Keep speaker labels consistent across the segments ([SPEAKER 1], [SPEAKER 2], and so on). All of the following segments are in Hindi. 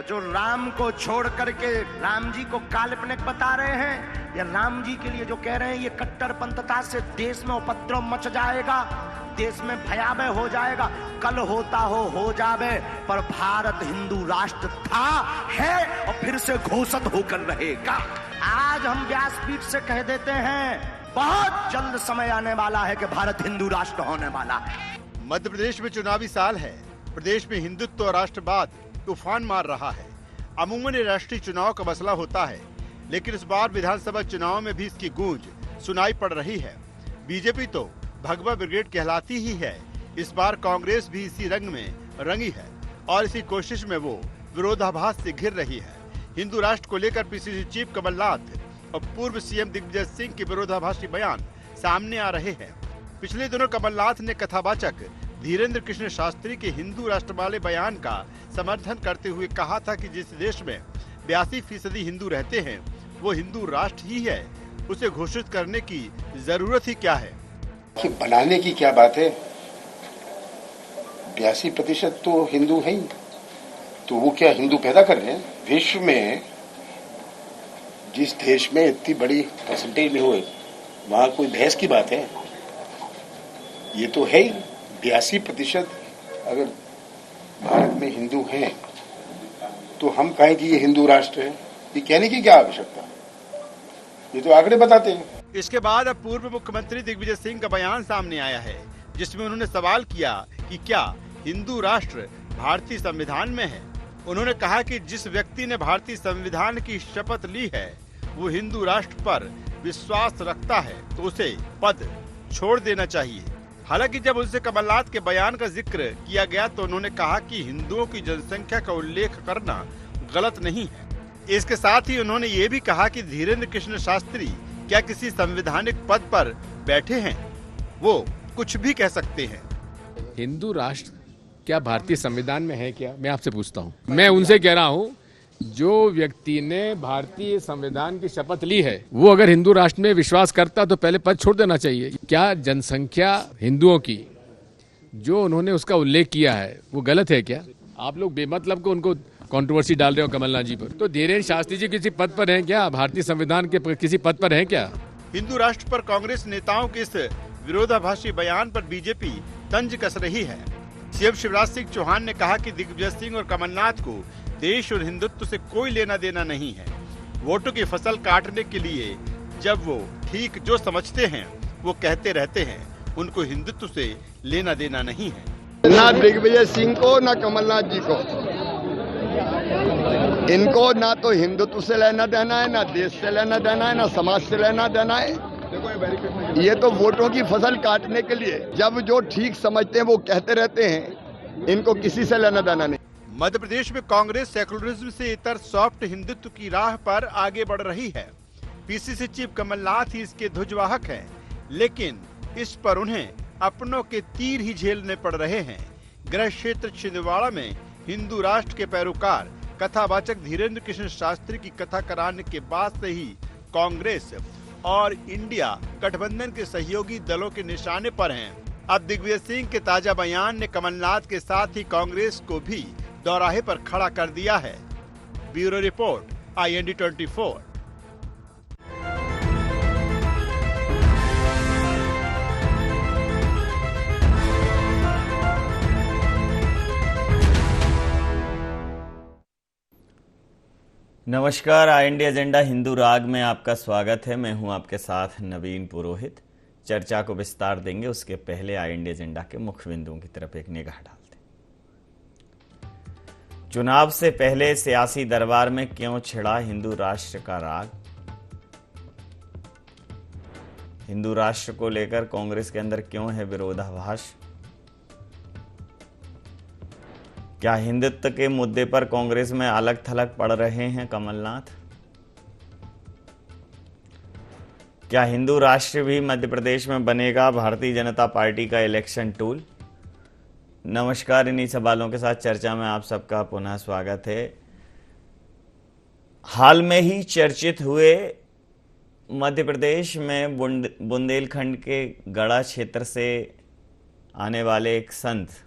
[SPEAKER 1] जो राम को छोड़ करके राम जी को काल्पनिक बता रहे हैं, या राम जी के लिए जो कह रहे हैं ये कट्टरपंथता से देश में उपद्रव मच जाएगा, देश में भयावह हो जाएगा, कल होता हो जावे, पर भारत हिंदू राष्ट्र था, है और फिर से घोषित होकर रहेगा। आज हम व्यासपीठ से कह देते हैं बहुत जल्द समय आने वाला है कि भारत हिंदू राष्ट्र होने वाला है।
[SPEAKER 2] मध्य प्रदेश में चुनावी साल है। प्रदेश में हिंदुत्व और राष्ट्रवाद तूफान मार रहा है। अमूमन राष्ट्रीय चुनाव का मसला होता है, लेकिन इस बार विधानसभा चुनाव में भी इसकी गूंज सुनाई पड़ रही है। बीजेपी तो भगवा ब्रिगेड कहलाती ही है। इस बार कांग्रेस भी इसी रंग में रंगी है और इसी कोशिश में वो विरोधाभास से घिर रही है। हिंदू राष्ट्र को लेकर पीसीसी चीफ कमलनाथ और पूर्व सीएम दिग्विजय सिंह के विरोधाभासी बयान सामने आ रहे हैं। पिछले दिनों कमलनाथ ने कथावाचक धीरेन्द्र कृष्ण शास्त्री के हिंदू राष्ट्र वाले बयान का समर्थन करते हुए कहा था कि जिस देश में 82% हिंदू रहते हैं वो हिंदू राष्ट्र ही है, उसे घोषित करने की जरूरत ही क्या है।
[SPEAKER 3] कि बनाने की क्या बात है, 82% तो हिंदू है ही, तो वो क्या हिंदू पैदा कर रहे हैं? विश्व में जिस देश में इतनी बड़ी परसेंटेज में हो, वहां कोई बहस की बात है? ये तो है ही। 82% अगर भारत में हिंदू हैं तो हम कहें कि ये हिंदू राष्ट्र है, ये कहने की क्या आवश्यकता? ये तो आंकड़े बताते हैं।
[SPEAKER 2] इसके बाद अब पूर्व मुख्यमंत्री दिग्विजय सिंह का बयान सामने आया है, जिसमें उन्होंने सवाल किया कि क्या हिंदू राष्ट्र भारतीय संविधान में है। उन्होंने कहा कि जिस व्यक्ति ने भारतीय संविधान की शपथ ली है वो हिंदू राष्ट्र पर विश्वास रखता है तो उसे पद छोड़ देना चाहिए। हालांकि जब उनसे कमलनाथ के बयान का जिक्र किया गया तो उन्होंने कहा कि हिंदुओं की जनसंख्या का उल्लेख करना गलत नहीं है। इसके साथ ही उन्होंने ये भी कहा कि धीरेन्द्र कृष्ण शास्त्री क्या किसी संवैधानिक पद पर बैठे हैं, वो कुछ भी कह सकते हैं।
[SPEAKER 4] हिंदू राष्ट्र क्या भारतीय संविधान में है क्या? मैं आपसे पूछता हूँ। मैं उनसे कह रहा हूँ जो व्यक्ति ने भारतीय संविधान की शपथ ली है वो अगर हिंदू राष्ट्र में विश्वास करता तो पहले पद छोड़ देना चाहिए। क्या जनसंख्या हिंदुओं की जो उन्होंने उसका उल्लेख किया है वो गलत है क्या? आप लोग बेमतलब को उनको कंट्रोवर्सी डाल रहे हो कमलनाथ जी पर। तो धीरेन्द्र शास्त्री जी किसी पद पर हैं क्या? भारतीय संविधान के किसी पद पर हैं क्या?
[SPEAKER 2] हिंदू राष्ट्र पर कांग्रेस नेताओं के इस विरोधाभासी बयान पर बीजेपी तंज कस रही है। सीएम शिवराज सिंह चौहान ने कहा कि दिग्विजय सिंह और कमलनाथ को देश और हिंदुत्व से कोई लेना देना नहीं है। वोटों की फसल काटने के लिए जब वो ठीक जो समझते हैं वो कहते रहते हैं, उनको हिंदुत्व से लेना देना नहीं है।
[SPEAKER 5] ना दिग्विजय सिंह को ना कमलनाथ जी को, इनको ना तो हिंदुत्व से लेना देना है, ना देश से लेना देना है, ना समाज से लेना देना है। ये तो वोटों की फसल काटने के लिए जब जो ठीक समझते हैं वो कहते रहते हैं, इनको किसी से लेना देना नहीं।
[SPEAKER 2] मध्य प्रदेश में कांग्रेस सेकुलरिज्म से इतर सॉफ्ट हिंदुत्व की राह पर आगे बढ़ रही है। पीसीसी चीफ कमलनाथ ही इसके ध्वजवाहक हैं, लेकिन इस पर उन्हें अपनों के तीर ही झेलने पड़ रहे हैं। गृह क्षेत्र छिंदवाड़ा में हिंदू राष्ट्र के पैरोकार कथावाचक धीरेन्द्र कृष्ण शास्त्री की कथा कराने के बाद से ही कांग्रेस और इंडिया गठबंधन के सहयोगी दलों के निशाने पर हैं। अब दिग्विजय सिंह के ताजा बयान ने कमलनाथ के साथ ही कांग्रेस को भी दौराहे पर खड़ा कर दिया है। Bureau report, IND 24।
[SPEAKER 6] नमस्कार, IND एजेंडा हिंदू राग में आपका स्वागत है। मैं हूं आपके साथ नवीन पुरोहित। चर्चा को विस्तार देंगे, उसके पहले IND एजेंडा के मुख्य बिंदुओं की तरफ एक निगाह डालते हैं। चुनाव से पहले सियासी दरबार में क्यों छिड़ा हिंदू राष्ट्र का राग? हिंदू राष्ट्र को लेकर कांग्रेस के अंदर क्यों है विरोधाभास? क्या हिंदुत्व के मुद्दे पर कांग्रेस में अलग थलग पड़ रहे हैं कमलनाथ? क्या हिंदू राष्ट्र भी मध्य प्रदेश में बनेगा भारतीय जनता पार्टी का इलेक्शन टूल? नमस्कार, इन्हीं सवालों के साथ चर्चा में आप सबका पुनः स्वागत है। हाल में ही चर्चित हुए मध्य प्रदेश में बुंदेलखंड के गढ़ा क्षेत्र से आने वाले एक संत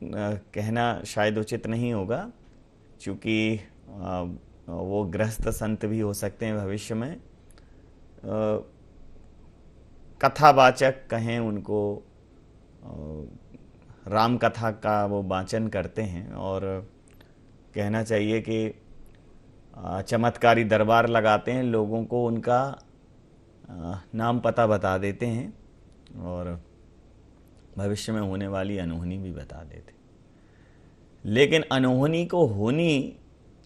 [SPEAKER 6] कहना शायद उचित नहीं होगा, क्योंकि वो गृहस्थ संत भी हो सकते हैं भविष्य में। कथावाचक कहें उनको, राम कथा का वो वाचन करते हैं और कहना चाहिए कि चमत्कारी दरबार लगाते हैं, लोगों को उनका नाम पता बता देते हैं और भविष्य में होने वाली अनहोनी भी बता देते। लेकिन अनहोनी को होनी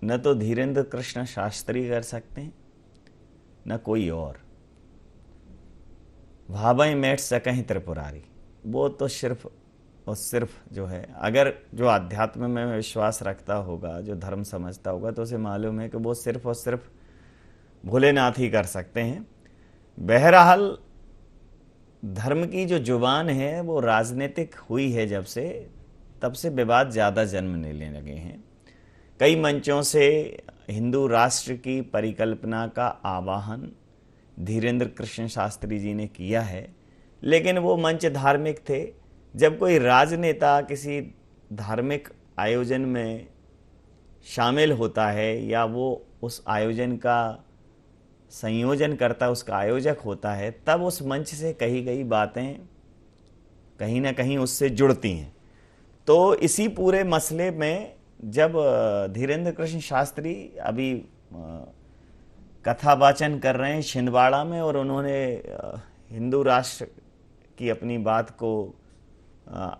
[SPEAKER 6] न तो धीरेन्द्र कृष्ण शास्त्री कर सकते हैं न कोई और। भावई मेट सकहीं त्रिपुरारी, वो तो सिर्फ और सिर्फ जो है, अगर जो अध्यात्म में विश्वास रखता होगा, जो धर्म समझता होगा, तो उसे मालूम है कि वो सिर्फ और सिर्फ भोलेनाथ ही कर सकते हैं। बहरहाल धर्म की जो जुबान है वो राजनीतिक हुई है जब से, तब से विवाद ज़्यादा जन्म लेने लगे हैं। कई मंचों से हिंदू राष्ट्र की परिकल्पना का आवाहन धीरेन्द्र कृष्ण शास्त्री जी ने किया है, लेकिन वो मंच धार्मिक थे। जब कोई राजनेता किसी धार्मिक आयोजन में शामिल होता है या वो उस आयोजन का संयोजन करता, उसका आयोजक होता है, तब उस मंच से कही गई बातें कहीं ना कहीं उससे जुड़ती हैं। तो इसी पूरे मसले में जब धीरेन्द्र कृष्ण शास्त्री अभी कथावाचन कर रहे हैं छिंदवाड़ा में, और उन्होंने हिंदू राष्ट्र की अपनी बात को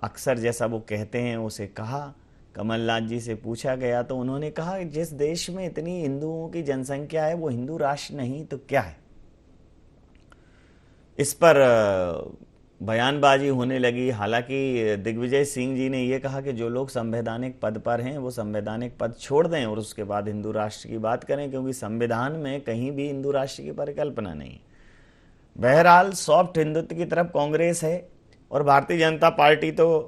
[SPEAKER 6] अक्सर जैसा वो कहते हैं उसे कहा, कमलनाथ जी से पूछा गया तो उन्होंने कहा कि जिस देश में इतनी हिंदुओं की जनसंख्या है वो हिंदू राष्ट्र नहीं तो क्या है। इस पर बयानबाजी होने लगी। हालांकि दिग्विजय सिंह जी ने यह कहा कि जो लोग संवैधानिक पद पर हैं वो संवैधानिक पद छोड़ दें और उसके बाद हिंदू राष्ट्र की बात करें, क्योंकि संविधान में कहीं भी हिंदू राष्ट्र की परिकल्पना नहीं। बहरहाल सॉफ्ट हिंदुत्व की तरफ कांग्रेस है और भारतीय जनता पार्टी तो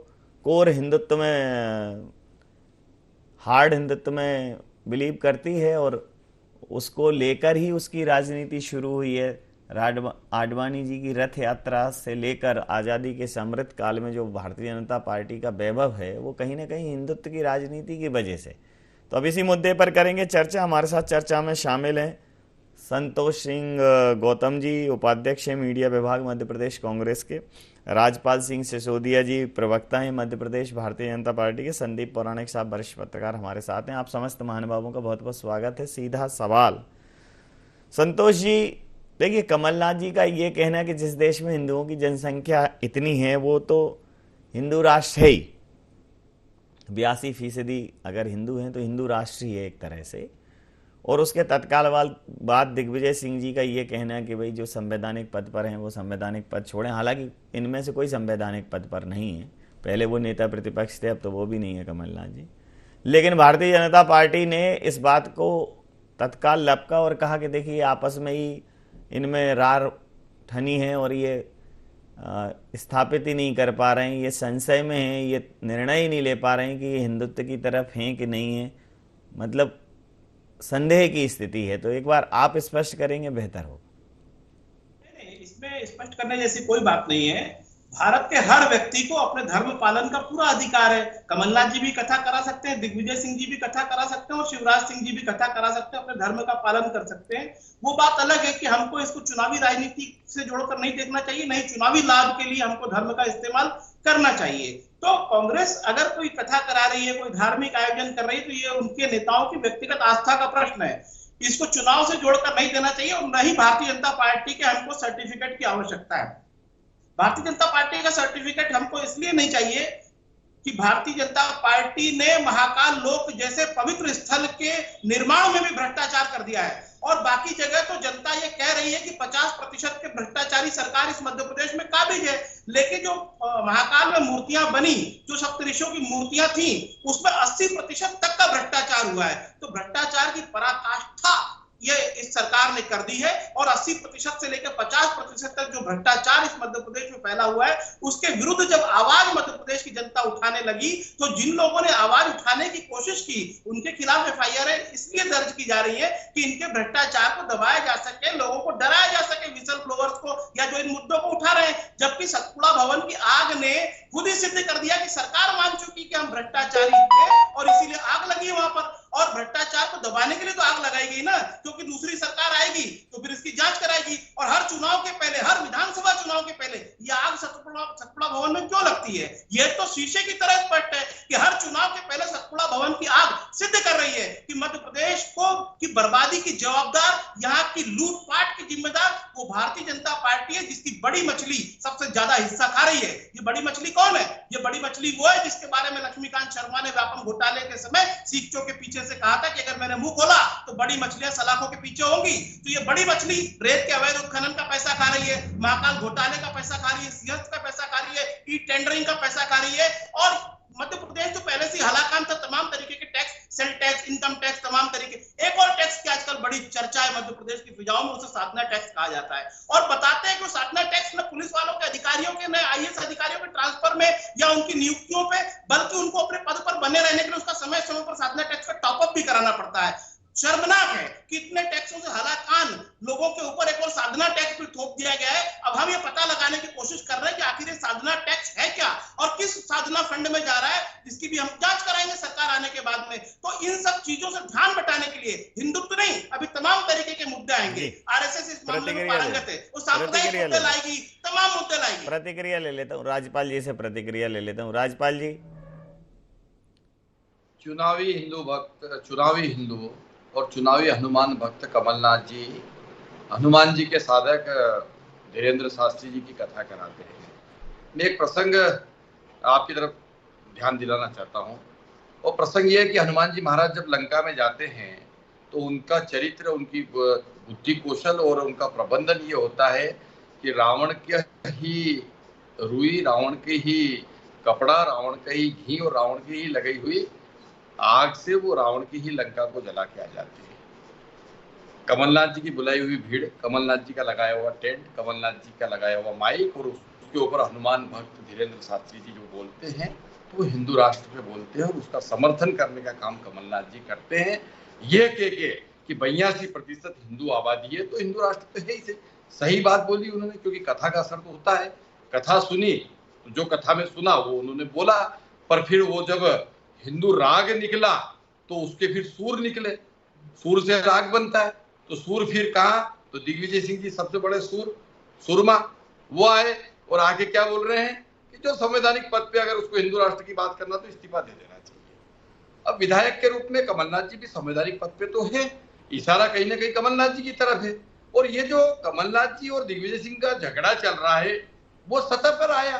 [SPEAKER 6] कोर हिंदुत्व में, हार्ड हिंदुत्व में बिलीव करती है और उसको लेकर ही उसकी राजनीति शुरू हुई है। आडवाणी जी की रथ यात्रा से लेकर आज़ादी के समृद्ध काल में जो भारतीय जनता पार्टी का वैभव है वो कहीं ना कहीं हिंदुत्व की राजनीति की वजह से। तो अब इसी मुद्दे पर करेंगे चर्चा। हमारे साथ चर्चा में शामिल हैं संतोष सिंह गौतम जी, उपाध्यक्ष हैं मीडिया विभाग मध्य प्रदेश कांग्रेस के, राजपाल सिंह सिसोदिया जी प्रवक्ता हैं मध्य प्रदेश भारतीय जनता पार्टी के, संदीप पौराणिक साहब वरिष्ठ पत्रकार हमारे साथ हैं। आप समस्त महानुभावों का बहुत बहुत स्वागत है। सीधा सवाल संतोष जी, देखिए कमलनाथ जी का ये कहना कि जिस देश में हिंदुओं की जनसंख्या इतनी है वो तो हिंदू राष्ट्र है ही, 82% अगर हिंदू हैं तो हिंदू राष्ट्र ही है एक तरह से, और उसके तत्काल बाद दिग्विजय सिंह जी का ये कहना है कि भाई जो संवैधानिक पद पर हैं वो संवैधानिक पद छोड़ें। हालांकि इनमें से कोई संवैधानिक पद पर नहीं है, पहले वो नेता प्रतिपक्ष थे, अब तो वो भी नहीं है कमलनाथ जी। लेकिन भारतीय जनता पार्टी ने इस बात को तत्काल लपका और कहा कि देखिए आपस में ही इनमें रार ठनी है और ये स्थापित ही नहीं कर पा रहे हैं, ये संशय में हैं, ये निर्णय ही नहीं ले पा रहे हैं कि ये हिंदुत्व की तरफ हैं कि नहीं है, मतलब संदेह की स्थिति है। तो एक बार आप स्पष्ट करेंगे बेहतर हो।
[SPEAKER 7] नहीं, इसमें स्पष्ट करने जैसी कोई बात नहीं है। भारत के हर व्यक्ति को अपने धर्म पालन का पूरा अधिकार है। कमलनाथ जी भी कथा करा सकते हैं, दिग्विजय सिंह जी भी कथा करा सकते हैं और शिवराज सिंह जी भी कथा करा सकते हैं, अपने धर्म का पालन कर सकते हैं। वो बात अलग है कि हमको इसको चुनावी राजनीति से जोड़कर नहीं देखना चाहिए, नहीं चुनावी लाभ के लिए हमको धर्म का इस्तेमाल करना चाहिए। तो कांग्रेस अगर कोई कथा करा रही है, कोई धार्मिक आयोजन कर रही है, तो ये उनके नेताओं की व्यक्तिगत आस्था का प्रश्न है। इसको चुनाव से जोड़कर नहीं देना चाहिए और न ही भारतीय जनता पार्टी के हमको सर्टिफिकेट की आवश्यकता है। भारतीय जनता पार्टी का सर्टिफिकेट हमको इसलिए नहीं चाहिए कि भारतीय जनता पार्टी ने महाकाल लोक जैसे पवित्र स्थल के निर्माण में भी भ्रष्टाचार कर दिया है और बाकी जगह तो जनता ये कह रही है कि 50% के भ्रष्टाचारी सरकार इस मध्य प्रदेश में काबिज है। लेकिन जो महाकाल में मूर्तियां बनी, जो सप्तऋषियों की मूर्तियां थी, उसमें 80% तक का भ्रष्टाचार हुआ है। तो भ्रष्टाचार की पराकाष्ठा ये इस सरकार ने कर दी है। और 80% से लेकर 50% तक जो भ्रष्टाचार इस मध्य प्रदेश में फैला हुआ है, उसके विरुद्ध जब आवाज मध्य प्रदेश की जनता उठाने लगी, तो जिन लोगों ने आवाज उठाने की कोशिश की, उनके खिलाफ FIR इसलिए दर्ज की जा रही है कि इनके भ्रष्टाचार को दबाया जा सके, लोगों को डराया जा सके, विसल ब्लोअर्स को, या जो इन मुद्दों को उठा रहे हैं। जबकि सतपुड़ा भवन की आग ने खुद ही सिद्ध कर दिया कि सरकार मान चुकी कि हम भ्रष्टाचारी थे और इसीलिए आग लगी है वहां पर। और भ्रष्टाचार को दबाने के लिए तो आग लगाई गई ना, क्योंकि दूसरी सरकार आएगी तो फिर इसकी जांच कराएगी। और हर चुनाव के पहले, हर विधानसभा चुनाव के पहले ये आग सतपुड़ा भवन में क्यों लगती है? ये तो शीशे की तरह स्पष्ट है कि हर चुनाव के पहले सतपुड़ा भवन की आग सिद्ध कर रही है कि मध्य प्रदेश को की बर्बादी की जवाबदार, यहाँ की लूटपाट की जिम्मेदार वो भारतीय जनता पार्टी है, जिसकी बड़ी मछली सबसे ज्यादा हिस्सा खा रही है। ये बड़ी मछली कौन है? ये बड़ी मछली वो है जिसके बारे में लक्ष्मीकांत शर्मा ने व्यापम घोटाले के समय सीखचों के पीछे से कहा था कि अगर मैंने मुंह खोला तो बड़ी मछलियां सलाखों के पीछे होंगी। तो ये बड़ी मछली रेत के अवैध उत्खनन का पैसा खा रही है, महाकाल घोटाले का पैसा खा रही है, सिंहस्थ का पैसा खा रही है, ई टेंडरिंग का पैसा खा रही है। और मध्य प्रदेश तो पहले से हलाकान था, तमाम तरीके के tax, sale tax, income tax, तमाम तरीके। एक और टैक्स की आजकल बड़ी चर्चा है मध्य प्रदेश की फिजाओं में, उसे साधना टैक्स कहा जाता है। और बताते हैं कि साधना टैक्स न पुलिस वालों के अधिकारियों के, न IAS अधिकारियों के ट्रांसफर में या उनकी नियुक्तियों पे, बल्कि उनको अपने पद पर बने रहने के लिए उसका समय समय पर साधना टैक्स का टॉपअप भी कराना पड़ता है। शर्मनाक है कि इतने टैक्सों से हलाकान लोगों के ऊपर एक और साधना टैक्स भी थोप दिया गया है। अब हम ये पता लगाने की कोशिश कर रहे हैं कि आखिर ये साधना टैक्स है क्या और किस साधना फंड में जा रहा है, जिसकी भी हम जांच कराएंगे सरकार आने के बाद में। तो इन सब चीजों से ध्यान बटाने के लिए हिंदुत्व नहीं, अभी तमाम तरीके के मुद्दे आएंगे। RSS इस मामले में पारंगत है, वो सामुदायिक मुद्दे लाएगी, तमाम मुद्दे लाएगी।
[SPEAKER 6] प्रतिक्रिया ले लेता हूँ, राज्यपाल जी से प्रतिक्रिया ले लेता हूँ। राज्यपाल जी,
[SPEAKER 8] चुनावी हिंदू और चुनावी हनुमान भक्त कमलनाथ जी हनुमान जी के साधक धीरेन्द्र शास्त्री जी की कथा कराते हैं। मैं एक प्रसंग आपकी तरफ ध्यान दिलाना चाहता हूँ। वो प्रसंग ये है कि हनुमान जी महाराज जब लंका में जाते हैं तो उनका चरित्र, उनकी बुद्धि कौशल और उनका प्रबंधन ये होता है कि रावण के ही रुई, रावण के ही कपड़ा, रावण के ही घी और रावण की ही लगाई हुई आग से वो रावण की ही लंका को जला के आ जाती है। कमलनाथ जी की बुलाई हुई भीड़, कमलनाथ जी का लगाया हुआ टेंट, कमलनाथ जी का लगाया हुआ माइक और उसके ऊपर हनुमान भक्त धीरेन्द्र शास्त्री जी जो बोलते हैं तो वो हिंदू राष्ट्र पे बोलते हैं और उसका समर्थन करने का काम कमलनाथ जी करते हैं। ये कि 82% हिंदू आबादी है तो हिंदू राष्ट्र तो है ही। सही बात बोली उन्होंने, क्योंकि कथा का असर तो होता है। कथा सुनी तो जो कथा में सुना वो उन्होंने बोला, पर फिर वो जब हिंदू राग निकला तो उसके फिर सूर निकले, सूर से राग बनता है। तो सूर फिर कहा तो दिग्विजय सिंह जी सबसे बड़े सुरमा वो आए और आगे क्या बोल रहे हैं कि जो संवैधानिक पद पे अगर उसको हिंदू राष्ट्र की बात करना तो इस्तीफा दे देना चाहिए। अब विधायक के रूप में कमलनाथ जी भी संवैधानिक पद पे तो है, इशारा कहीं ना कहीं कमलनाथ जी की तरफ है। और ये जो कमलनाथ जी और दिग्विजय सिंह का झगड़ा चल रहा है वो सतह पर आया।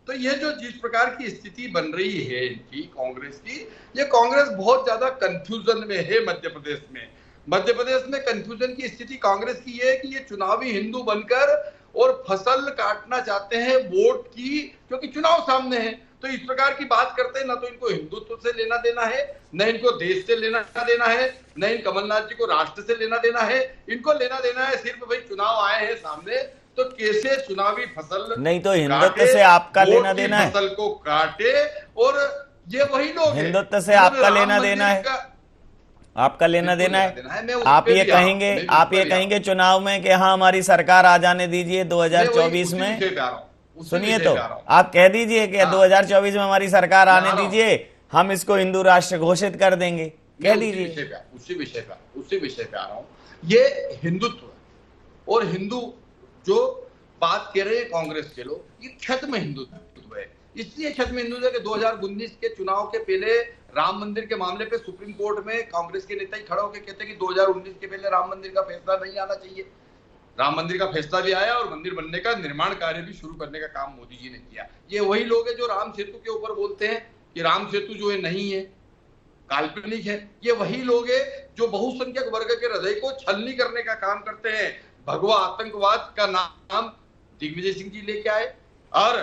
[SPEAKER 8] तो ये जो जिस प्रकार की स्थिति बन रही है इनकी कांग्रेस की, ये कांग्रेस बहुत ज्यादा कंफ्यूजन में है मध्य प्रदेश में। मध्य प्रदेश में कंफ्यूजन की स्थिति कांग्रेस की है कि ये चुनावी हिंदू बनकर और फसल काटना चाहते हैं वोट की, क्योंकि चुनाव सामने है। तो इस प्रकार की बात करते हैं, ना तो इनको हिंदुत्व से लेना देना है, न इनको देश से लेना देना है, न इन कमलनाथ जी को राष्ट्र से लेना देना है। इनको लेना देना है सिर्फ भाई चुनाव आए हैं सामने तो कैसे चुनावी फसल
[SPEAKER 6] नहीं तो हिंदुत्व से आपका लेना देना है,
[SPEAKER 8] फसल को काटे। और ये वही लोग
[SPEAKER 6] हिंदुत्व से आपका लेना देना है, आपका लेना देना है। आप ये कहेंगे चुनाव में कि हाँ हमारी सरकार आ जाने दीजिए 2024 में। सुनिए तो आप कह दीजिए कि 2024 में हमारी सरकार आने दीजिए, हम इसको हिंदू राष्ट्र घोषित कर देंगे, कह दीजिए।
[SPEAKER 8] उसी विषय पे आ रहा हूँ। ये हिंदुत्व और हिंदू जो बात कह रहे हैं कांग्रेस के लोग, ये छद्म हिंदुत्व है। इसलिए छद्म हिंदुत्व है कि 2019 के चुनाव के पहले राम मंदिर के मामले पे सुप्रीम कोर्ट में कांग्रेस के नेता ही खड़ा होकर कहते हैं कि 2019 के पहले राम मंदिर का फैसला नहीं आना चाहिए। राम मंदिर का फैसला भी आया और मंदिर बनने का निर्माण कार्य भी शुरू करने का काम मोदी जी ने किया। ये वही लोग हैं जो राम सेतु के ऊपर बोलते हैं कि राम सेतु जो है नहीं है, काल्पनिक है। ये वही लोग हैं जो बहुसंख्यक वर्ग के हृदय को छलनी करने का काम करते हैं। भगवा आतंकवाद का नाम दिग्विजय सिंह जी लेके आए और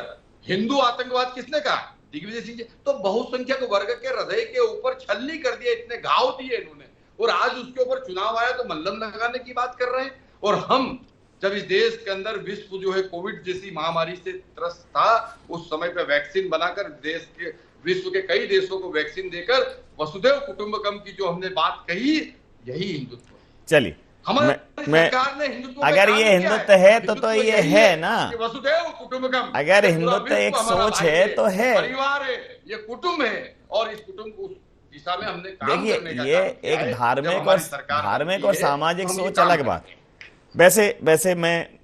[SPEAKER 8] हिंदू आतंकवाद किसने कहा? दिग्विजय सिंह जी। तो बहुसंख्यक वर्ग के हृदय के ऊपर छलनी कर दिया, इतने घाव दिए इन्होंने। और आज उसके ऊपर चुनाव आया तो मल्लम लगाने की बात कर रहे हैं। और हम जब इस देश के अंदर विश्व जो है कोविड जैसी महामारी से त्रस्त था, उस समय पे वैक्सीन बनाकर देश के विश्व के कई देशों को वैक्सीन देकर वसुधैव कुटुंबकम की जो हमने बात कही, यही हिंदुत्व है।
[SPEAKER 6] चलिए,
[SPEAKER 8] हमारे सरकार ने हिंदुत्व,
[SPEAKER 6] अगर ये हिंदुत्व है तो ये है ना,
[SPEAKER 8] वसुधैव कुटुंबकम,
[SPEAKER 6] अगर हिंदुत्व एक सोच है तो है,
[SPEAKER 8] परिवार है, ये कुटुंब है, और इस कुटुंब को दिशा में हमने काम करने का
[SPEAKER 6] देखिए
[SPEAKER 8] काम
[SPEAKER 6] ये
[SPEAKER 8] किया है।
[SPEAKER 6] एक
[SPEAKER 8] जब
[SPEAKER 6] धार्मिक और सामाजिक
[SPEAKER 8] हम ये
[SPEAKER 6] सोच
[SPEAKER 8] काम
[SPEAKER 6] अलग
[SPEAKER 8] करते
[SPEAKER 6] बात।
[SPEAKER 8] हैं।
[SPEAKER 6] वैसे मैं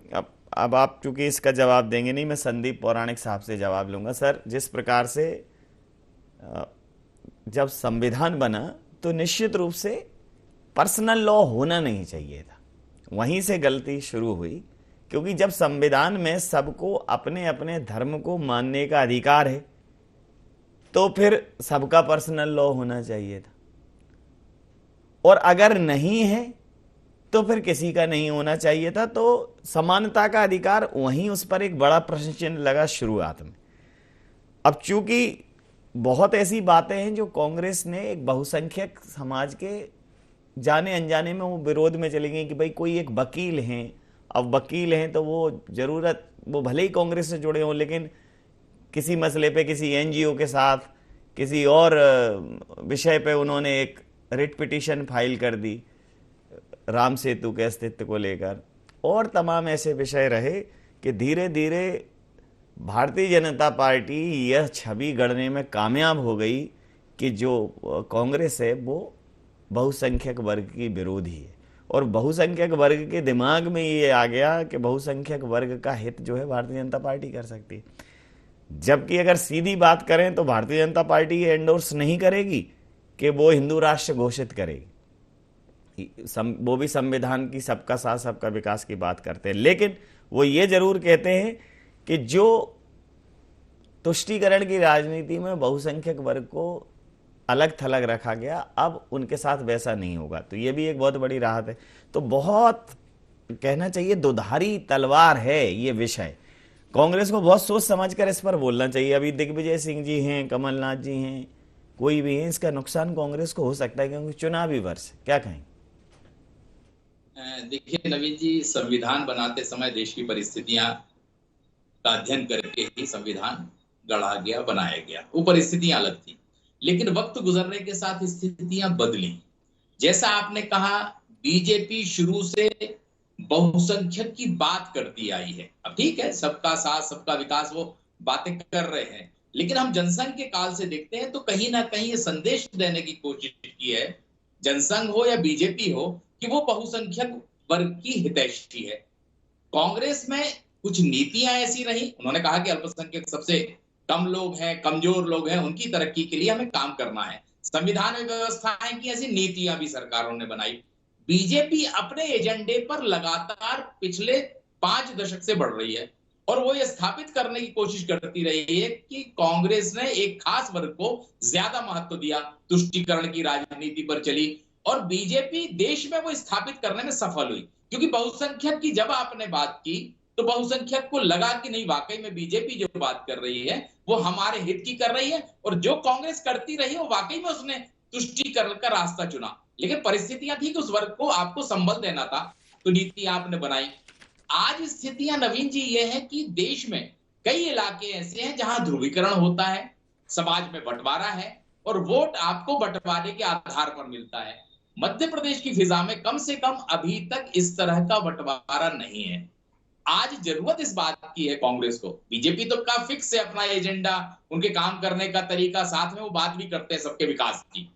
[SPEAKER 6] अब आप चूंकि इसका जवाब देंगे नहीं, मैं संदीप पौराणिक साहब से जवाब लूंगा। सर, जिस प्रकार से जब संविधान बना तो निश्चित रूप से पर्सनल लॉ होना नहीं चाहिए था, वहीं से गलती शुरू हुई, क्योंकि जब संविधान में सबको अपने अपने धर्म को मानने का अधिकार है तो फिर सबका पर्सनल लॉ होना चाहिए था, और अगर नहीं है तो फिर किसी का नहीं होना चाहिए था। तो समानता का अधिकार, वहीं उस पर एक बड़ा प्रश्न चिन्ह लगा शुरुआत में। अब चूंकि बहुत ऐसी बातें हैं जो कांग्रेस ने एक बहुसंख्यक समाज के जाने अनजाने में वो विरोध में चली गई कि भाई कोई एक वकील हैं, अब वकील हैं तो वो भले ही कांग्रेस से जुड़े हों, लेकिन किसी मसले पे किसी एनजीओ के साथ किसी और विषय पे उन्होंने एक रिट पिटीशन फाइल कर दी राम सेतु के अस्तित्व को लेकर, और तमाम ऐसे विषय रहे कि धीरे धीरे भारतीय जनता पार्टी यह छवि गढ़ने में कामयाब हो गई कि जो कांग्रेस है वो बहुसंख्यक वर्ग की विरोधी है, और बहुसंख्यक वर्ग के दिमाग में ये आ गया कि बहुसंख्यक वर्ग का हित जो है भारतीय जनता पार्टी कर सकती है। जबकि अगर सीधी बात करें तो भारतीय जनता पार्टी ये एंडोर्स नहीं करेगी कि वो हिंदू राष्ट्र घोषित करेगी, वो भी संविधान की सबका साथ सबका विकास की बात करते हैं, लेकिन वो ये जरूर कहते हैं कि जो तुष्टीकरण की राजनीति में बहुसंख्यक वर्ग को अलग थलग रखा गया, अब उनके साथ वैसा नहीं होगा। तो ये भी एक बहुत बड़ी राहत है। तो बहुत कहना चाहिए दुधारी तलवार है ये विषय, कांग्रेस को बहुत सोच समझकर इस पर बोलना चाहिए। अभी दिग्विजय सिंह जी हैं, कमलनाथ जी हैं, कोई भी है, इसका नुकसान कांग्रेस को हो सकता है क्योंकि चुनावी वर्ष। क्या कहें?
[SPEAKER 9] देखिए नवीन जी, संविधान बनाते समय देश की परिस्थितियां का अध्ययन करके ही संविधान गढ़ा गया, बनाया गया। वो परिस्थितियां अलग थी, लेकिन वक्त गुजरने के साथ स्थितियां बदली। जैसा आपने कहा, बीजेपी शुरू से बहुसंख्यक की बात करती आई है। अब ठीक है, सबका साथ सबका विकास वो बातें कर रहे हैं, लेकिन हम जनसंघ के काल से देखते हैं तो कहीं ना कहीं ये संदेश देने की कोशिश की है, जनसंघ हो या बीजेपी हो, कि वो बहुसंख्यक वर्ग की हितैषी है। कांग्रेस में कुछ नीतियां ऐसी रही, उन्होंने कहा कि अल्पसंख्यक सबसे कम लोग हैं, कमजोर लोग हैं, उनकी तरक्की के लिए हमें काम करना है। संविधान में व्यवस्थाएं की ऐसी नीतियां भी सरकारों ने बनाई। बीजेपी अपने एजेंडे पर लगातार पिछले 5 दशक से बढ़ रही है, और वो ये स्थापित करने की कोशिश करती रही है कि कांग्रेस ने एक खास वर्ग को ज्यादा महत्व दिया, तुष्टीकरण की राजनीति पर चली, और बीजेपी देश में वो स्थापित करने में सफल हुई। क्योंकि बहुसंख्यक की जब आपने बात की तो बहुसंख्यक को लगा कि नहीं, वाकई में बीजेपी जो बात कर रही है वो हमारे हित की कर रही है, और जो कांग्रेस करती रही है वो वाकई में उसने तुष्टीकरण का रास्ता चुना। लेकिन परिस्थितियां थी कि उस वर्ग को आपको संबल देना था, तो नीति आपने बनाई। आज स्थितियां नवीन जी ये है कि देश में कई इलाके ऐसे हैं जहां ध्रुवीकरण होता है, समाज में बंटवारा है, और वोट आपको बंटवारे के आधार पर मिलता है। मध्य प्रदेश की फिजा में कम से कम अभी तक इस तरह का बंटवारा नहीं है। आज जरूरत इस बात की है कांग्रेस को। बीजेपी तो का फिक्स है अपना एजेंडा, उनके काम करने का तरीका, साथ में वो बात भी करते हैं सबके विकास की।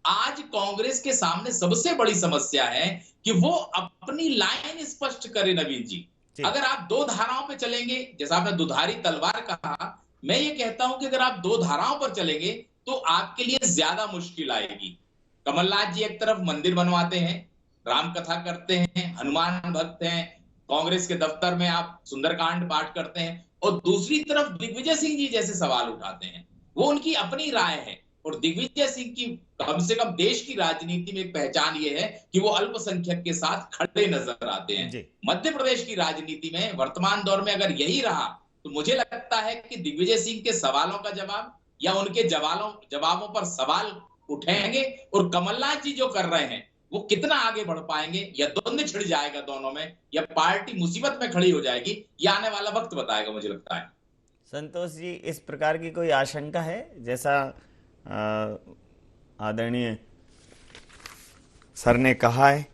[SPEAKER 9] आज कांग्रेस के सामने सबसे बड़ी समस्या है कि वो अपनी लाइन स्पष्ट करे नवीन जी। अगर आप 2 धाराओं पे चलेंगे, जैसा आपने दुधारी तलवार कहा, मैं ये कहता हूं कि अगर आप 2 धाराओं पर चलेंगे तो आपके लिए ज्यादा मुश्किल आएगी। कमलनाथ जी एक तरफ मंदिर बनवाते हैं, राम कथा करते हैं, हनुमान भक्त हैं, कांग्रेस के दफ्तर में आप सुंदरकांड पाठ करते हैं, और दूसरी तरफ दिग्विजय सिंह जी जैसे सवाल उठाते हैं। वो उनकी अपनी राय है, और दिग्विजय सिंह की कम से कम देश की राजनीति में एक पहचान ये है कि वो अल्पसंख्यक के साथ खड़े नजर आते हैं। मध्य प्रदेश की राजनीति में वर्तमान दौर में अगर यही रहा तो मुझे लगता है कि दिग्विजय सिंह के सवालों का जवाब या उनके जवाबों पर सवाल उठेंगे और कमलनाथ जी जो कर रहे हैं वो कितना आगे बढ़ पाएंगे, या द्वंद्व छिड़ जाएगा दोनों में, या पार्टी मुसीबत में खड़ी हो जाएगी, ये आने वाला वक्त बताएगा मुझे लगता है।
[SPEAKER 6] संतोष जी, इस प्रकार की कोई आशंका है जैसा आदरणीय सर ने कहा है?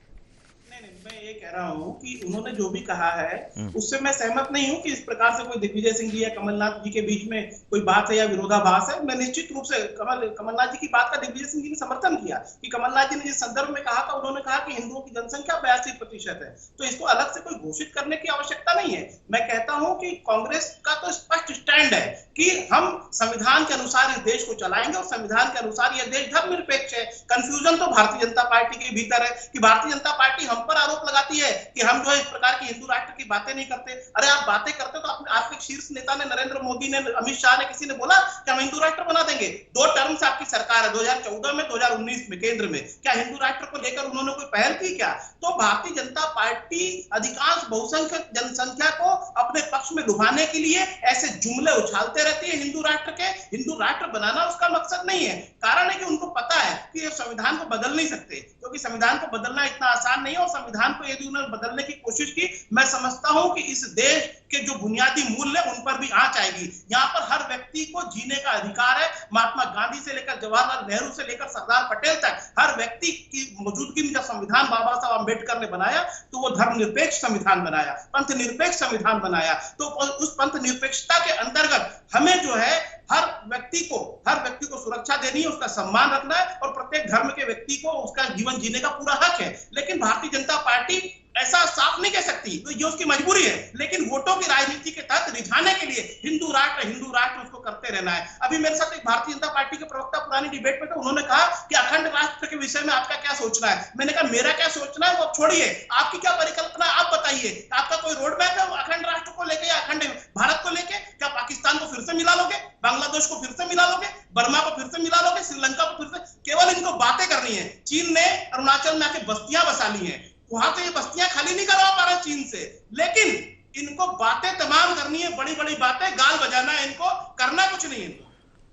[SPEAKER 7] मैं ये कह रहा हूँ कि उन्होंने जो भी कहा है उससे मैं सहमत नहीं हूँ कि इस प्रकार से कोई दिग्विजय सिंह जी या कमलनाथ जी के बीच में कोई बात है या विरोधाभास है। मैं निश्चित रूप से कमलनाथ जी की बात का दिग्विजय सिंह जी ने समर्थन किया कि कमलनाथ जी ने जिस संदर्भ में कहा था, उन्होंने कहा कि हिंदुओं की जनसंख्या 82% है, तो इसको अलग से कोई घोषित करने की आवश्यकता नहीं है। मैं कहता हूं कि कांग्रेस का तो स्पष्ट स्टैंड है कि हम संविधान के अनुसार इस देश को चलाएंगे और संविधान के अनुसार यह देश धर्मनिरपेक्ष है। कंफ्यूजन तो भारतीय जनता पार्टी के भीतर है कि भारतीय जनता पार्टी हम पर आरोप लगाती है कि हम जो है इस प्रकार की हिंदू राष्ट्र की बातें नहीं करते। अरे आप बातें करते तो आपके शीर्ष नेता ने, नरेंद्र मोदी ने, अमित शाह ने, किसी ने बोला कि हम हिंदू राष्ट्र बना देंगे? 2 टर्म से आपकी सरकार है, 2014 में, 2019 में केंद्र में। क्या हिंदू राष्ट्र को लेकर उन्होंने कोई पहल की क्या? तो भारतीय जनता पार्टी अधिकांश बहुसंख्यक जनसंख्या को अपने पक्ष में लुभाने के लिए ऐसे जुमले उछालते रहती है हिंदू राष्ट्र के। हिंदू राष्ट्र बनाना उसका मकसद नहीं है। कारण है कि उनको पता है कि ये संविधान को बदल नहीं सकते, क्योंकि संविधान को बदलना इतना आसान नहीं है। और संविधान को यदि उन्होंने बदलने की कोशिश की, मैं समझता हूं कि इस देश के जो बुनियादी मूल्य उन पर भी आंच आएगी। यहाँ पर हर व्यक्ति को जीने का अधिकार है। महात्मा गांधी से लेकर जवाहरलाल नेहरू से लेकर सरदार पटेल तक हर व्यक्ति की मौजूदगी में जब संविधान बाबा साहब अम्बेडकर ने बनाया तो वो धर्मनिरपेक्ष संविधान बनाया, पंथ निरपेक्ष संविधान बनाया। तो उस पंथ निरपेक्षता के अंतर्गत हमें जो है हर व्यक्ति को सुरक्षा देनी है, उसका सम्मान रखना है और प्रत्येक धर्म के व्यक्ति को उसका जीवन जीने का पूरा हक है। लेकिन भारतीय जनता पार्टी ऐसा साफ नहीं कह सकती, तो ये उसकी मजबूरी है। लेकिन वोटों की राजनीति के तहत रिझाने के लिए हिंदू राष्ट्र उसको करते रहना है। अभी मेरे साथ एक भारतीय जनता पार्टी के प्रवक्ता पुरानी डिबेट में थे, उन्होंने कहा कि अखंड राष्ट्र के विषय में आपका क्या सोचना है? मैंने कहा मेरा क्या सोचना है वो आप छोड़िए, आपकी क्या परिकल्पना है आप बताइए। आपका कोई रोड मैप है अखंड राष्ट्र को लेके या अखंड भारत को लेके? क्या पाकिस्तान को फिर से मिला लोगे, बांग्लादेश को फिर से मिला लोगे, बर्मा को फिर से मिला लोगे, श्रीलंका को फिर से? केवल इनको बातें करनी है। चीन ने अरुणाचल में आके बस्तियां बसा ली हैं, वहां से ये बस्तियां खाली नहीं करवा पा रहे चीन से, लेकिन इनको बातें तमाम करनी है, बड़ी बड़ी बातें, गाल बजाना है, इनको करना कुछ नहीं है।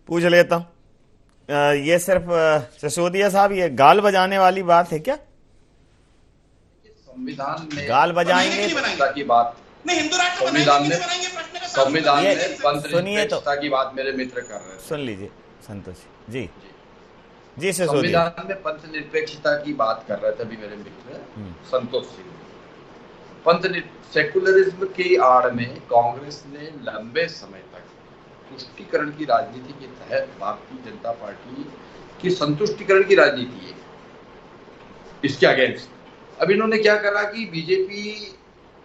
[SPEAKER 6] पूछ लेता हूं, ये सिर्फ सिसोदिया साहब, ये गाल बजाने वाली बात है क्या?
[SPEAKER 8] संविधान में
[SPEAKER 6] गाल बजाएंगे
[SPEAKER 8] की बात
[SPEAKER 7] नहीं, हिंदू राष्ट्र
[SPEAKER 8] संविधान में पंथ
[SPEAKER 6] सुनिए तो
[SPEAKER 8] की बात मेरे मित्र कर रहे हैं।
[SPEAKER 6] सुन लीजिए संतोष जी।
[SPEAKER 8] संविधान में पंथ निरपेक्षता की बात कर रहे थे अभी मेरे मित्र संतोष सिंह। पंथ सेकुलरिज्म की आड़ में कांग्रेस ने लंबे समय तक तुष्टिकरण की राजनीति के तहत भारतीय जनता पार्टी की संतुष्टिकरण की राजनीति है, इसके अगेंस्ट। अब इन्होंने क्या करा कि बीजेपी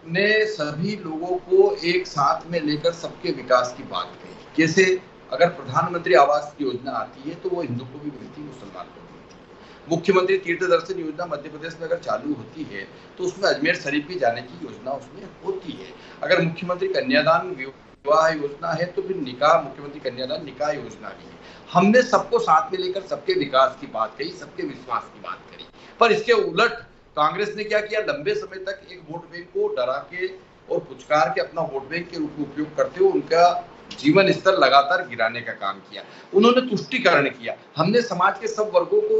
[SPEAKER 8] ने सभी लोगों को एक साथ में लेकर सबके विकास की बात कही। जैसे अगर प्रधानमंत्री आवास योजना आती है तो वो हिंदू को भी मिलती है, मुसलमान को भी मिलती है। मुख्यमंत्री तीर्थ दर्शन योजना मध्य प्रदेश में अगर चालू होती है तो उसमें अजमेर शरीफ भी जाने की योजना उसमें होती है। अगर मुख्यमंत्री कन्यादान विवाह योजना है तो फिर निकाह, मुख्यमंत्री कन्यादान निकाह योजना भी है। हमने सबको साथ में लेकर सबके विकास की बात कही, सबके विश्वास की बात करी। पर इसके उलट कांग्रेस ने क्या किया, लंबे समय तक एक वोट बैंक को डरा के और पुचकार के अपना वोट बैंक के रूप में उपयोग करते हुए उनका जीवन स्तर लगातार गिराने का काम किया। उन्होंने तुष्टिकरण किया। हमने समाज के सब वर्गों को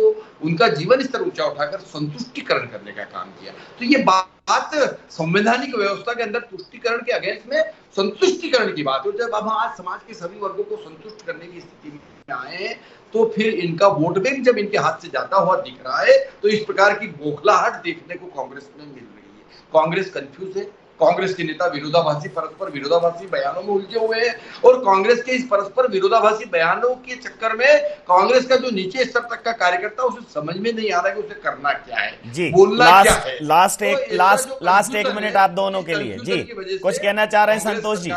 [SPEAKER 8] उनका जीवन स्तर ऊंचा उठाकर संतुष्टिकरण करने का काम किया। तो ये बात संवैधानिक व्यवस्था के अंदर तुष्टिकरण के अगेंस्ट में संतुष्टिकरण की बात है। जब हम आज समाज के सभी वर्गों को संतुष्ट करने की स्थिति में आए तो फिर इनका वोट बैंक जब इनके हाथ से जाता हुआ दिख रहा है तो इस प्रकार की बौखलाहट देखने को कांग्रेस में मिल रही है। कांग्रेस कंफ्यूज है। कांग्रेस के नेता परस्पर विरोधाभासी बयानों में उलझे हुए हैं और कांग्रेस के इस परस्पर विरोधाभासी बयानों के चक्कर में कांग्रेस का जो नीचे स्तर तक का कार्यकर्ता उसे समझ में नहीं आ रहा है कि उसे करना क्या है,
[SPEAKER 6] जी
[SPEAKER 8] बोलना क्या है।
[SPEAKER 6] लास्ट एक मिनट आप दोनों के लिए जी कुछ कहना चाह रहे हैं संतोष जी?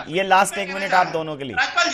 [SPEAKER 6] ये लास्ट एक मिनट आप दोनों के लिए।
[SPEAKER 7] राजपाल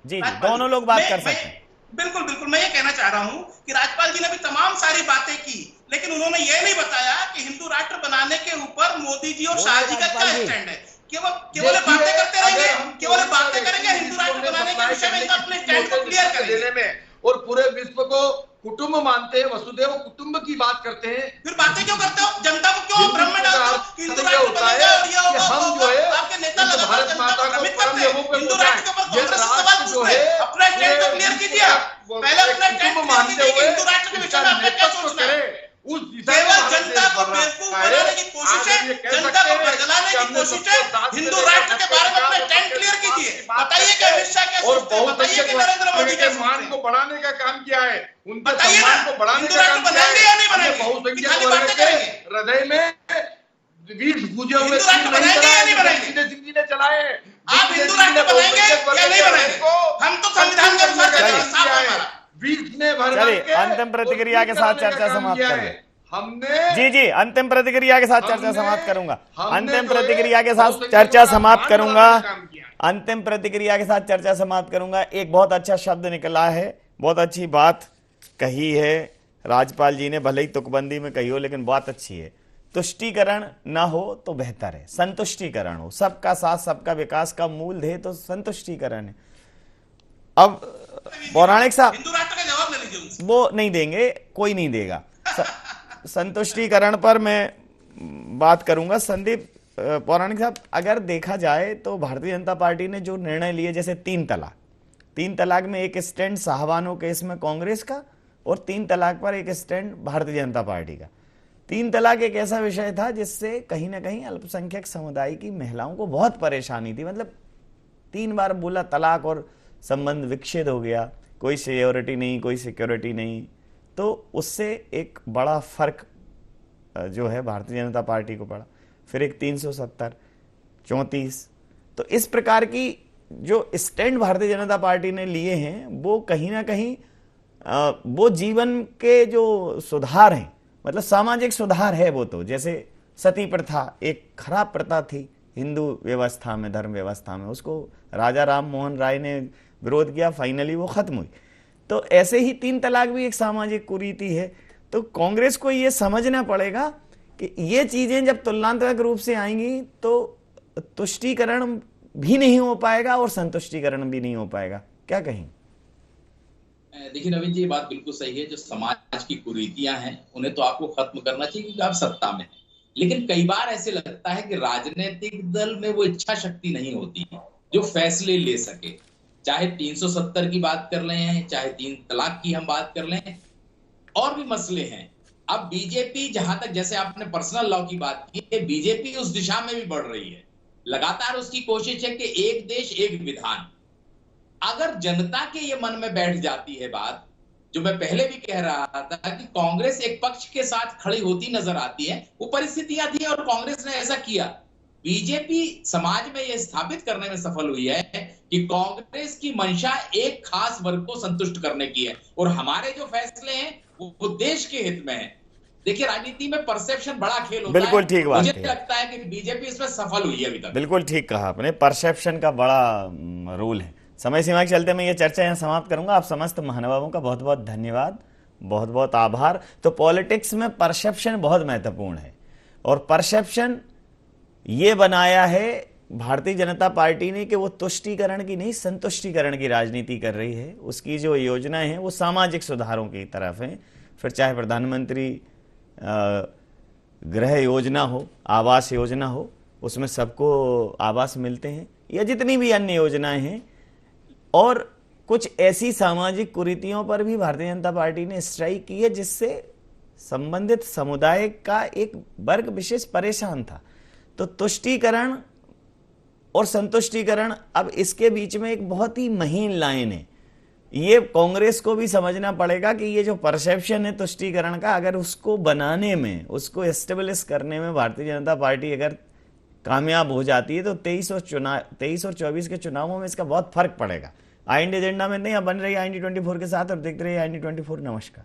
[SPEAKER 7] जी
[SPEAKER 6] दोनों लोग बात कर सकते हैं।
[SPEAKER 7] बिल्कुल बिल्कुल, मैं ये कहना चाह रहा हूं कि राज्यपाल जी ने भी तमाम सारी बातें की, लेकिन उन्होंने ये नहीं बताया कि हिंदू राष्ट्र बनाने के ऊपर मोदी जी और शाह जी का क्या स्टैंड है। केवल बातें करते रहेंगे, केवल बातें करेंगे, हिंदू राष्ट्र बनाने के विषय में अपने स्टैंड को क्लियर करेंगे
[SPEAKER 8] और पूरे विश्व को कुटुंब मानते हैं, वसुदेव कुटुंब की बात करते हैं।
[SPEAKER 7] फिर बातें क्यों करते हो? जनता को क्यों भ्रम में डालते हो कि हिंदू राष्ट्र बनेगा और ये होगा,
[SPEAKER 8] हम जो है
[SPEAKER 7] आपके नेता लगातार
[SPEAKER 8] भारत माता को
[SPEAKER 7] भ्रमित करते हैं। हिंदू राष्ट्र के ऊपर कांग्रेस सवाल पूछते हैं, अपना टेंट तो क्लियर कीजिए आप, पहले अपना टेंट क्लियर कीजिए कि हिंदू राष्ट्र के विषय में आपका क्या सोचना है। केवल जनता को बेवकूफ बनाने की कोशिश है, जनता को बरगलाने की कोशिश है। हिंदू राष्ट्र के बारे में अपना टेंट क्लियर कीजिए, बताइए कि अमित शाह क्या सोचते हैं, बताइए कि नरेंद्र मोदी क्या
[SPEAKER 10] सम्मान को बढ़ाने का काम किया है, उनके
[SPEAKER 7] बताइए ना,
[SPEAKER 10] सम्मान को बढ़ाने
[SPEAKER 7] हिंदू
[SPEAKER 10] का
[SPEAKER 7] राष्ट्र
[SPEAKER 10] काम किया
[SPEAKER 7] बनाएंगे या नहीं बनाएंगे,
[SPEAKER 10] बहुसंख्यक
[SPEAKER 7] खाली
[SPEAKER 10] वर्ग
[SPEAKER 7] बातें
[SPEAKER 10] के
[SPEAKER 7] करेंगे।
[SPEAKER 10] हृदय में वीर पूजे हुए
[SPEAKER 7] हिंदू राष्ट्र बनाएंगे या नहीं बनाएंगे?
[SPEAKER 10] सिंह जी ने चलाए।
[SPEAKER 7] आप हिंदू राष्ट्र बनाएंगे या नहीं बनाएंगे? हम तो संविधान के अनुसार चलेंगे, साफ है हमारा।
[SPEAKER 6] चलिए अंतिम प्रतिक्रिया के साथ चर्चा समाप्त करें।
[SPEAKER 10] हमने
[SPEAKER 6] जी अंतिम प्रतिक्रिया के साथ चर्चा समाप्त करूंगा। अंतिम प्रतिक्रिया के साथ चर्चा समाप्त करूंगा। अंतिम प्रतिक्रिया के साथ चर्चा समाप्त करूंगा। एक बहुत अच्छा शब्द निकला है, बहुत अच्छी बात कही है राज्यपाल जी ने, भले ही तुकबंदी में कही हो लेकिन बात अच्छी है। तुष्टीकरण ना हो तो बेहतर है, संतुष्टीकरण हो। सबका साथ सबका विकास का मूल ध्येय तो संतुष्टीकरण है। अब पौराणिक साहब
[SPEAKER 7] हिंदू राष्ट्र का जवाब ले लीजिए उनसे।
[SPEAKER 6] वो नहीं देंगे, कोई नहीं देगा। संतुष्टीकरण पर मैं बात करूंगा। संदीप पौराणिक साहब, अगर देखा जाए तो भारतीय जनता पार्टी ने जो निर्णय लिए, जैसे 3 तलाक में एक स्टैंड साहबानो केस में कांग्रेस का और 3 तलाक पर एक स्टैंड भारतीय जनता पार्टी का। 3 तलाक एक ऐसा विषय था जिससे कहीं ना कहीं अल्पसंख्यक समुदाय की महिलाओं को बहुत परेशानी थी। मतलब 3 बार बोला तलाक और संबंध विच्छेद हो गया, कोई सिक्योरिटी नहीं, कोई सिक्योरिटी नहीं। तो उससे एक बड़ा फर्क जो है भारतीय जनता पार्टी को पड़ा। फिर एक 370, 34। तो इस प्रकार की जो स्टैंड भारतीय जनता पार्टी ने लिए हैं वो कहीं ना कहीं वो जीवन के जो सुधार हैं, मतलब सामाजिक सुधार है वो। तो जैसे सती प्रथा एक खराब प्रथा थी हिंदू व्यवस्था में, धर्म व्यवस्था में, उसको राजा राम मोहन राय ने विरोध किया, फाइनली वो खत्म हुई। तो ऐसे ही 3 तलाक भी एक सामाजिक कुरीति है। तो कांग्रेस को ये समझना पड़ेगा कि ये चीजें जब तुलनात्मक रूप से आएंगी तो तुष्टीकरण भी नहीं हो पाएगा और संतुष्टीकरण भी नहीं हो पाएगा। क्या कहें?
[SPEAKER 9] देखिए नवीन जी, ये बात बिल्कुल सही है। जो समाज की कुरीतियां हैं उन्हें तो आपको खत्म करना चाहिए क्योंकि आप सत्ता में हैं। लेकिन कई बार ऐसे लगता है कि राजनीतिक दल में वो इच्छा शक्ति नहीं होती जो फैसले ले सके। चाहे 370 की बात कर लें, चाहे 3 तलाक की हम बात कर लें, और भी मसले हैं। अब बीजेपी, जहां तक जैसे आपने पर्सनल लॉ की बात की है, बीजेपी उस दिशा में भी बढ़ रही है। लगातार उसकी कोशिश है कि एक देश एक विधान। अगर जनता के ये मन में बैठ जाती है बात, जो मैं पहले भी कह रहा था कि कांग्रेस एक पक्ष के साथ खड़ी होती नजर आती है, वो परिस्थितियां थी और कांग्रेस ने ऐसा किया। बीजेपी समाज में यह स्थापित करने में सफल हुई है कि कांग्रेस की मंशा एक खास वर्ग को संतुष्ट करने की है और हमारे जो फैसले हैं वो देश के हित में है। देखिए राजनीति में परसेप्शन बड़ा खेल होता है।
[SPEAKER 6] बिल्कुल ठीक बात है।
[SPEAKER 9] मुझे लगता है कि बीजेपी इसमें सफल हुई है अभी तक।
[SPEAKER 6] बिल्कुल ठीक कहा आपने, परसेप्शन का बड़ा रोल है। समय सीमा के चलते मैं ये चर्चा यहाँ समाप्त करूंगा। आप समस्त महानुभावों का बहुत बहुत धन्यवाद, बहुत बहुत आभार। तो पॉलिटिक्स में परसेप्शन बहुत महत्वपूर्ण है और परसेप्शन ये बनाया है भारतीय जनता पार्टी ने कि वो तुष्टीकरण की नहीं, संतुष्टीकरण की राजनीति कर रही है। उसकी जो योजनाएं हैं वो सामाजिक सुधारों की तरफ हैं। फिर चाहे प्रधानमंत्री गृह योजना हो, आवास योजना हो, उसमें सबको आवास मिलते हैं, या जितनी भी अन्य योजनाएं हैं। और कुछ ऐसी सामाजिक कुरीतियों पर भी भारतीय जनता पार्टी ने स्ट्राइक की है जिससे संबंधित समुदाय का एक वर्ग विशेष परेशान था। तो तुष्टीकरण और संतुष्टीकरण, अब इसके बीच में एक बहुत ही महीन लाइन है। ये कांग्रेस को भी समझना पड़ेगा कि ये जो परसेप्शन है तुष्टीकरण का, अगर उसको बनाने में, उसको एस्टेब्लिश करने में भारतीय जनता पार्टी अगर कामयाब हो जाती है तो 23 और 24 के चुनावों में इसका बहुत फर्क पड़ेगा। IND एजेंडा में नहीं, अब बन रही IND 24 के साथ और देखते रहिए IND 24। नमस्कार।